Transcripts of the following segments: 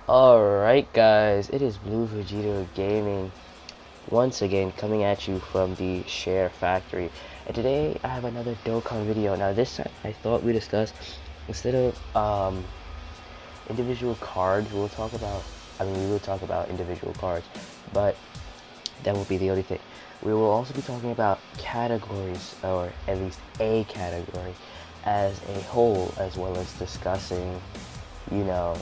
Alright guys, it is Blue Vegito Gaming once again coming at you from the SHAREfactory, and today I have another Dokkan video. Now this time I thought we discuss, instead of individual cards, we will talk about individual cards, but that won't be the only thing. We will also be talking about categories, or at least a category as a whole, as well as discussing, you know,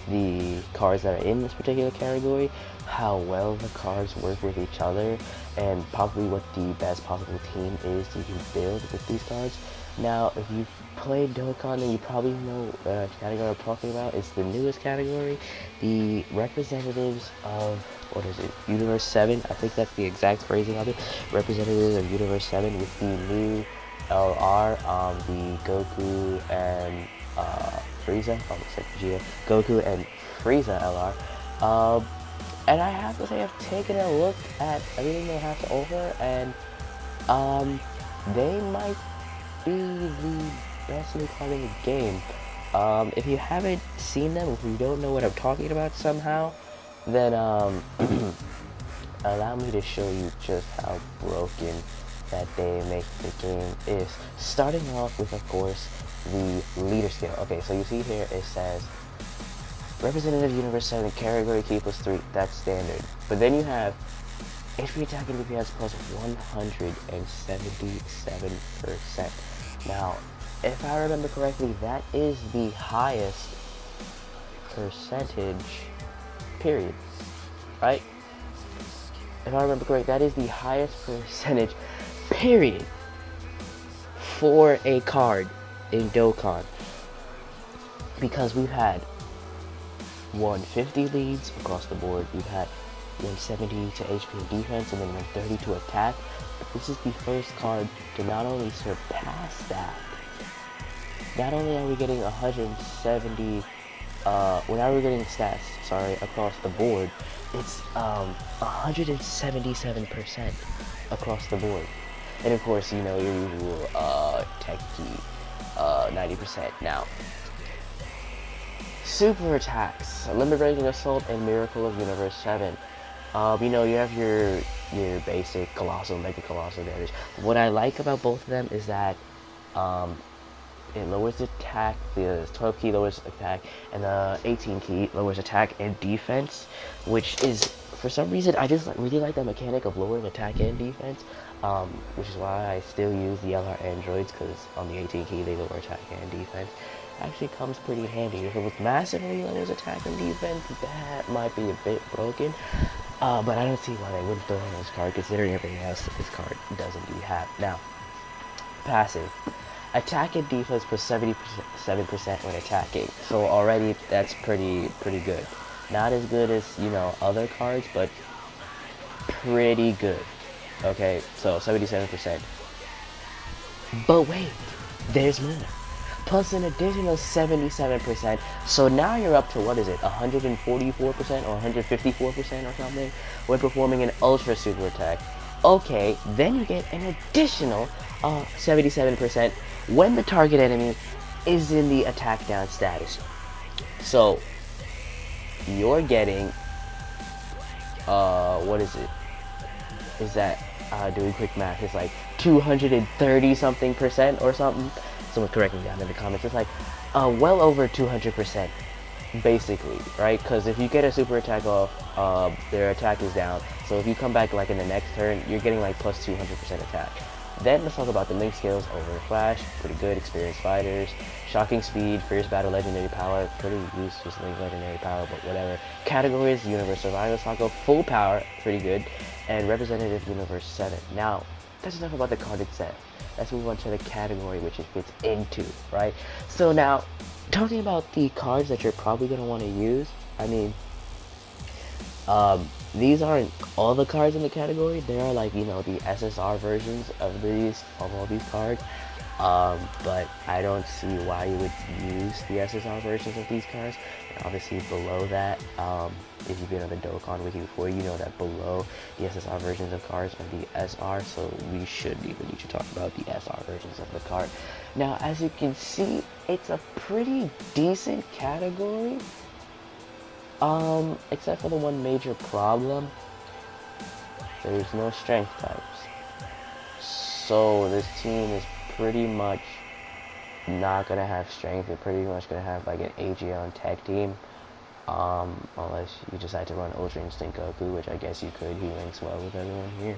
the cards that are in this particular category, how well the cards work with each other, and probably what the best possible team is you can build with these cards. Now, if you've played Dokkan, then you probably know the category I'm talking about. It's the newest category, the representatives of, what is it, Universe 7, I think that's the exact phrasing of it, representatives of Universe 7 with the new LR, the Goku and Frieza, almost like Vegeta, Goku and Frieza LR. And I have to say, I've taken a look at everything they have to offer, and they might be the best new card in the game. If you haven't seen them, if you don't know what I'm talking about somehow, then allow me to show you just how broken that they make the game is. Starting off with, of course, the leader scale. Okay, so you see here it says Representative Universe 7 category key plus 3, that's standard. But then you have HP attack and DPS plus 177%. Now, if I remember correctly, that is the highest percentage, period, right? If I remember correct, that is the highest percentage, period, for a card in Dokkan, because we've had 150 leads across the board, we've had 170 to HP and defense, and then 130 to attack. This is the first card to not only surpass that, not only are we getting 170, now we're getting stats, sorry, across the board, it's 177% across the board. And of course, you know, your usual tech key, 90%. Now, super attacks, Limit Breaking Assault and Miracle of Universe 7. You know, you have your basic colossal, mega colossal damage. What I like about both of them is that it lowers attack, the 12 key lowers attack, and the 18 key lowers attack and defense, which is, for some reason, I just really like that mechanic of lowering attack and defense, which is why I still use the LR androids, because on the 18 key they lower attack and defense. Actually comes pretty handy. If it was massively lowers attack and defense, that might be a bit broken, but I don't see why they wouldn't throw in this card, considering everything else that this card does indeed have. Now, passive. Attack and defense plus 77% when attacking. So already that's pretty good. Not as good as, you know, other cards, but pretty good. Okay, so 77%. But wait, there's more. Plus an additional 77%. So now you're up to, what is it, 144% or 154% or something when performing an ultra super attack. Okay, then you get an additional 77% when the target enemy is in the attack down status. So you're getting what is it? Is that doing quick math? It's like 230 something percent or something. Someone correct me down in the comments. It's like well over 200%, basically, right? Because if you get a super attack off, their attack is down. So if you come back like in the next turn, you're getting like plus 200% attack. Then let's talk about the link skills. Over Flash, pretty good. Experienced fighters, shocking speed, fierce battle, legendary power, pretty useless link legendary power, but whatever. Categories: Universe Survival Cycle, full power, pretty good, and Representative Universe 7. Now, that's enough about the card itself. Let's move on to the category which it fits into, right? So now, talking about the cards that you're probably going to want to use, I mean, these aren't all the cards in the category. There are, like, you know, the SSR versions of all these cards, but I don't see why you would use the SSR versions of these cards. And obviously below that, if you've been on the Dokkan Wiki before, you know that below the SSR versions of cards are the SR, so we shouldn't even need to talk about the SR versions of the card. Now, as you can see, it's a pretty decent category, except for the one major problem. There's no strength types. So this team is pretty much not gonna have strength. They're pretty much gonna have like an Aegeon tech team. Unless you decide to run Ultra Instinct Goku, which I guess you could. He links well with everyone here.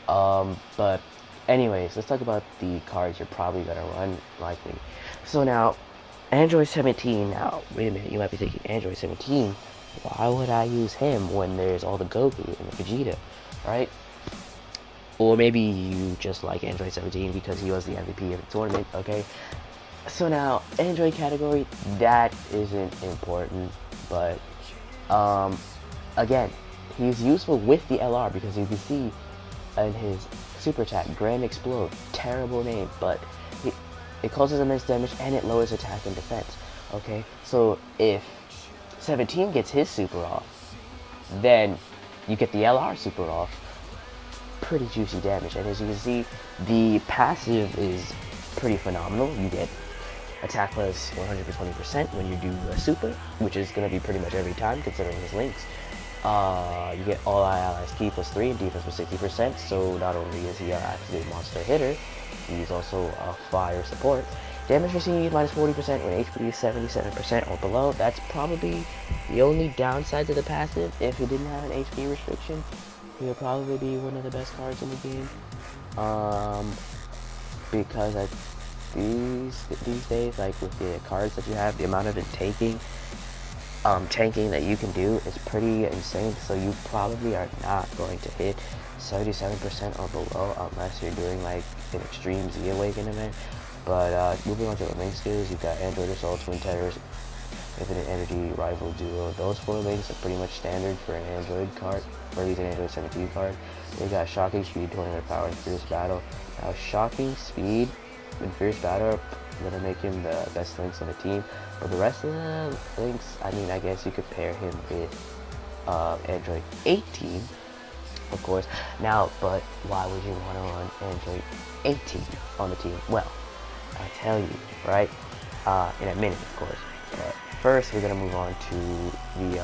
But anyways, let's talk about the cards you're probably gonna run, likely. So now, Android 17. Now, wait a minute. You might be thinking, Android 17? Why would I use him when there's all the Goku and the Vegeta, right? Or maybe you just like Android 17 because he was the MVP of the tournament, okay? So now, Android category, that isn't important, but, again, he's useful with the LR because you can see in his super attack, Grand Explode, terrible name, but it causes immense damage and it lowers attack and defense, okay? So if 17 gets his super off, then you get the LR super off, pretty juicy damage. And as you can see, the passive is pretty phenomenal. You get attack plus 120% when you do a super, which is going to be pretty much every time considering his links. You get all allies key plus 3 and defense plus 60%, so not only is he an absolute monster hitter, he's also a fire support. Damage received minus 40% when HP is 77% or below. That's probably the only downside to the passive. If he didn't have an HP restriction, he would probably be one of the best cards in the game. Because these days, like with the cards that you have, the amount of tanking that you can do is pretty insane. So you probably are not going to hit 77% or below unless you're doing like an extreme Z Awaken event. But moving on to the link skills, you've got Android Assault, Twin Terrors, Infinite Energy, Rival Duo. Those 4 links are pretty much standard for an Android card, or at least an Android 17 card. They got Shocking Speed, 200 Power, and Fierce Battle. Now, Shocking Speed and Fierce Battle are going to make him the best links on the team. But the rest of the links, I mean, I guess you could pair him with Android 18, of course. Now, but why would you want to run Android 18 on the team? Well, I'll tell you, right? In a minute, of course. But first, we're gonna move on to the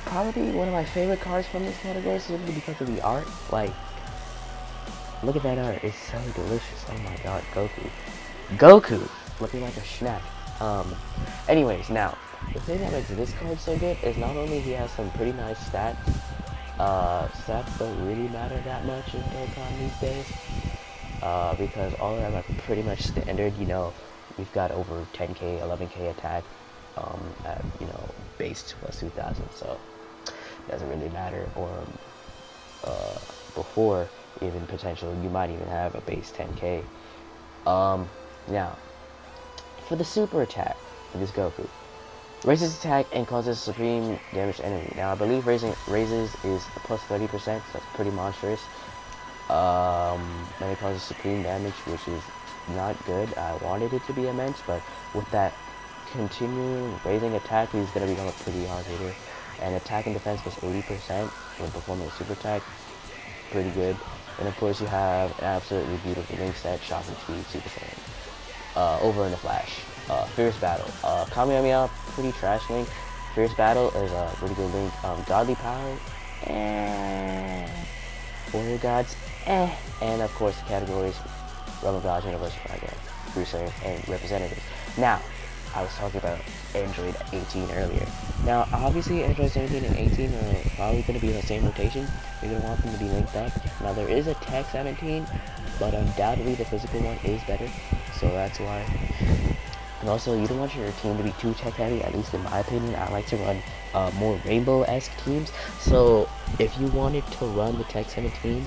probably one of my favorite cards from this category, simply because of the art. Like, look at that art; it's so delicious. Oh my God, Goku, looking like a snack. Anyways, now the thing that makes this card so good is not only he has some pretty nice stats. Stats don't really matter that much in Dokkan these days. Because all of them are pretty much standard. You know, we've got over 10k, 11k attack at, you know, base plus 2000, so it doesn't really matter. Or before even potential, you might even have a base 10k. Now, for the super attack for this Goku, raises attack and causes supreme damage to enemy. Now, I believe raises is plus 30%, so that's pretty monstrous. And it causes supreme damage, which is not good. I wanted it to be immense, but with that continuing raising attack, he's going to become a pretty hard hitter. And attack and defense was 80% when performing a super attack. Pretty good. And of course you have an absolutely beautiful link set, Shocking Speed, Super Saiyan. Over in a flash. Fierce Battle. Kamehameha, pretty trash link. Fierce Battle is a really good link. Godly Power, Warrior Gods, and of course the categories Realm of Gods, Universal Dragon, Crusader, and Representatives. Now, I was talking about Android 18 earlier. Now, obviously Android 17 and 18 are probably going to be in the same rotation. You're going to want them to be linked up. Now, there is a Tech 17, but undoubtedly the physical one is better, so that's why. And also, you don't want your team to be too tech heavy, at least in my opinion. I like to run more rainbow-esque teams. So if you wanted to run the Tech 17,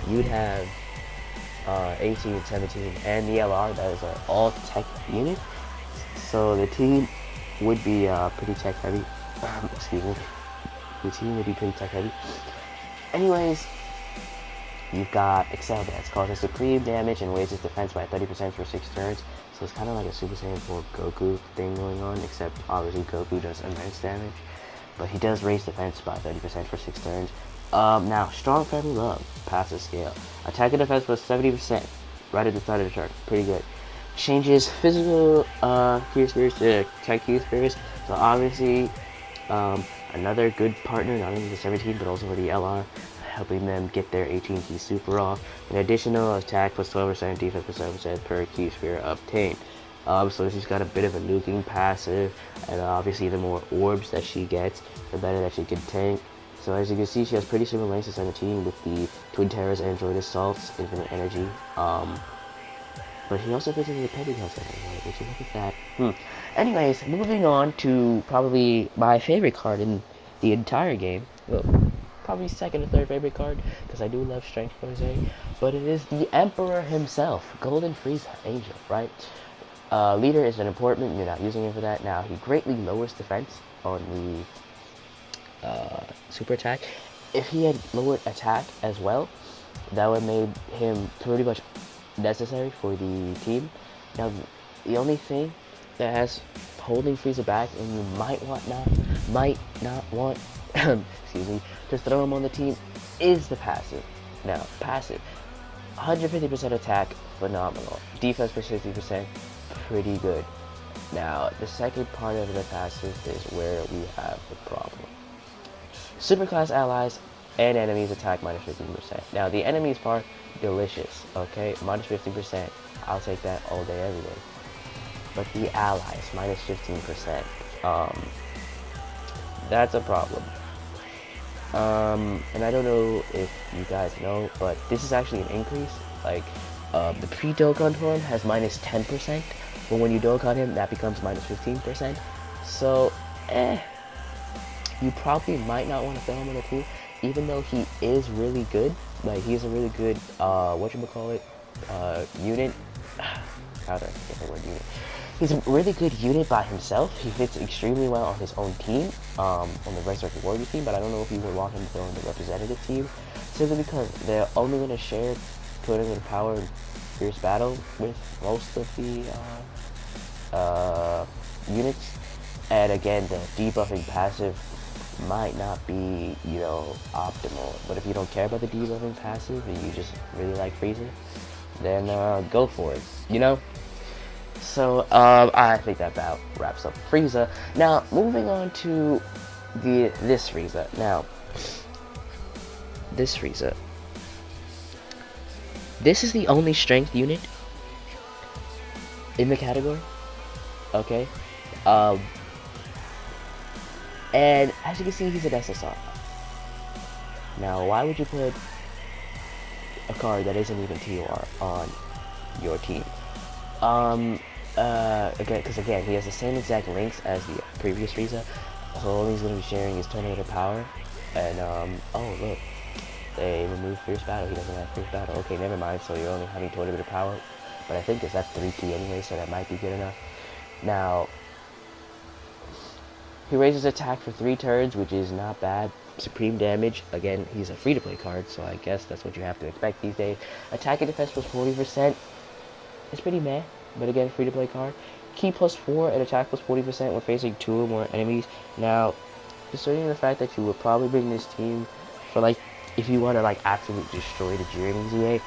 you'd have 18, 17, and the LR, that is an all-tech unit. So the team would be pretty tech heavy. Excuse me. The team would be pretty tech heavy. Anyways, you've got Excel Dance, causes supreme damage and raises defense by 30% for 6 turns. So it's kind of like a Super Saiyan 4 Goku thing going on, except obviously Goku does immense damage. but he does raise defense by 30% for 6 turns. Now, Strong Family Love, passive scale. Attack and defense plus 70%, right at the start of the turn. Pretty good. Changes physical Q spirits to attack Q spirits. So obviously, another good partner, not only the 17, but also for the LR, helping them get their 18 key super off. An additional attack plus 12%, defense plus 7% per key spirit obtained. So she's got a bit of a nuking passive, and obviously the more orbs that she gets, the better that she can tank. So as you can see, she has pretty similar lengths to 17 with the Twin Terrors, Android Assaults, Infinite Energy. But she also fits into the Pentecost anyway. Would you look at that? Anyways, moving on to probably my favorite card in the entire game. Well, probably second or third favorite card, because I do love Strength Jose. But it is the Emperor himself, Golden Frieza Angel, right? Leader is an important, you're not using him for that. Now, he greatly lowers defense on the super attack. If he had lowered attack as well, that would have made him pretty much necessary for the team. Now, the only thing that has holding Frieza back, and you might not want excuse me, to throw him on the team, is the passive. Now, passive, 150% attack, phenomenal. Defense for 60%, pretty good. Now, the second part of the passive is where we have the problem. Superclass allies and enemies attack minus 15%. Now, the enemies part, delicious, okay? Minus 15%, I'll take that all day, every day. But the allies, minus 15%, that's a problem. And I don't know if you guys know, but this is actually an increase. Like, the pre-Dokkan form has minus 10%, but when you Dokkan him, that becomes minus 15%. So, you probably might not want to throw him on the team, even though he is really good. Like, he's a really good, unit. How do I get the word unit? He's a really good unit by himself. He fits extremely well on his own team, on the Red Circle Warrior team, but I don't know if you would want him to go on the representative team, simply because they're only going to share tournament power and fierce battle with most of the units. And again, the debuffing passive might not be, optimal. But if you don't care about the debuffing passive and you just really like Frieza, then go for it, So, I think that about wraps up Frieza. Now, moving on to this Frieza. Now, this Frieza. This is the only strength unit in the category. Okay? And as you can see, he's an SSR. Now, why would you put a card that isn't even TOR on your team? Because again, he has the same exact links as the previous Frieza, so all he's going to be sharing is Tornado Power, and, oh look, they removed Fierce Battle. He doesn't have Fierce Battle. Okay, never mind, so you're only having Tornado Power, but I think that's 3 key anyway, so that might be good enough. Now, he raises attack for 3 turns, which is not bad. Supreme damage, again, he's a free-to-play card, so I guess that's what you have to expect these days. Attack and defense plus 40%, it's pretty meh, but again, free-to-play card. Key plus 4 and attack plus 40% when facing 2 or more enemies. Now, considering the fact that you would probably bring this team for, if you want to, absolutely destroy the Jiren ZA,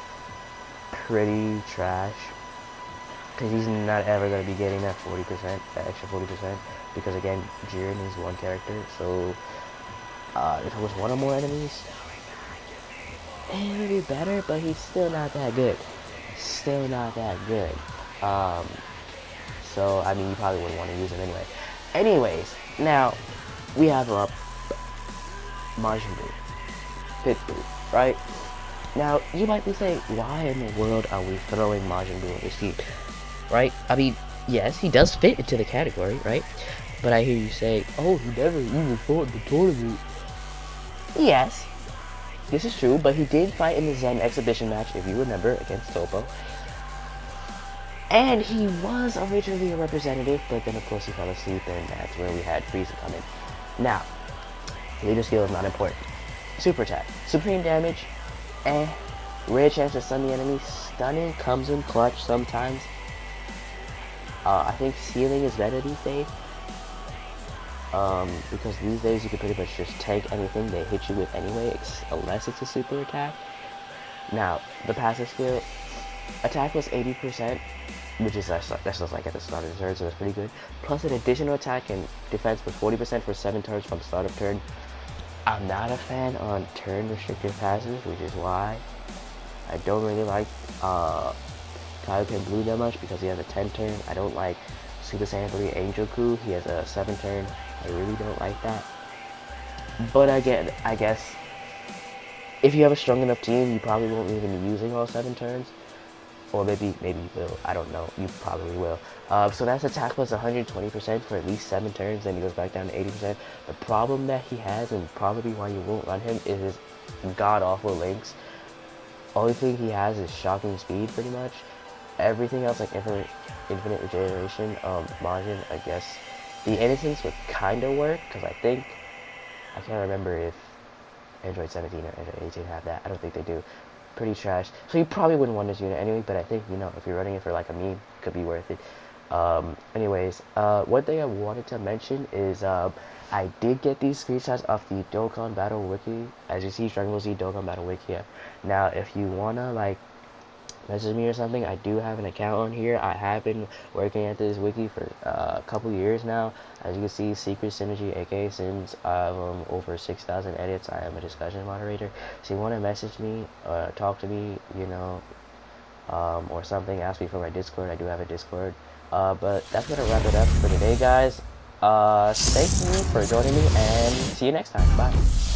pretty trash. Because he's not ever going to be getting that 40%, that extra 40%. Because again, Jiren is one character, so if it was 1 or more enemies, it would be better, but he's still not that good. Still not that good. So, I mean, you probably wouldn't want to use him anyway. Anyways, now, we have Majin Buu, Pitbull, right? Now, you might be saying, why in the world are we throwing Majin Buu on this team, right? I mean, yes, he does fit into the category, right? But I hear you say, oh, he never even fought in the tournament. Yes, this is true, but he did fight in the Zen exhibition match, if you remember, against Topo. And he was originally a representative, but then of course he fell asleep, and that's where we had Frieza come in. Now, leader skill is not important. Super attack, supreme damage, rare chance to stun the enemy. Stunning comes in clutch sometimes. I think sealing is better these days. because these days you can pretty much just tank anything they hit you with anyway, unless it's a super attack. Now, the passive skill, attack was 80%, which is that's just like at the start of the turn, so that's pretty good. Plus an additional attack and defense with 40% for 7 turns from start of turn. I'm not a fan on turn restricted passes, which is why I don't really like Kaioken Blue that much, because he has a 10 turn. I don't like Super Saiyan 3 Angel Coup, he has a 7 turn. I really don't like that. But again, I guess if you have a strong enough team, you probably won't even be using all 7 turns. Or maybe you will. I don't know. You probably will. So that's attack plus 120% for at least 7 turns. Then he goes back down to 80%. The problem that he has, and probably why you won't run him, is his god-awful links. Only thing he has is shocking speed, pretty much. Everything else, like infinite regeneration, margin, I guess. The innocence would kind of work, because I can't remember if Android 17 or Android 18 have that. I don't think they do. Pretty trash. So you probably wouldn't want this unit anyway, but I think, if you're running it for like a meme, it could be worth it. Anyways, one thing I wanted to mention is I did get these screenshots of the Dokkan Battle Wiki. As you see, Dragon Ball Z Dokkan Battle Wiki here. Now, if you wanna like message me or something, I do have an account on here. I have been working at this wiki for a couple years now. As you can see, Secret Synergy, aka Sims, over 6,000 edits. I am a discussion moderator. So you want to message me, talk to me, or something, ask me for my Discord. I do have a Discord. But that's gonna wrap it up for today, guys. Thank you for joining me, and see you next time. Bye.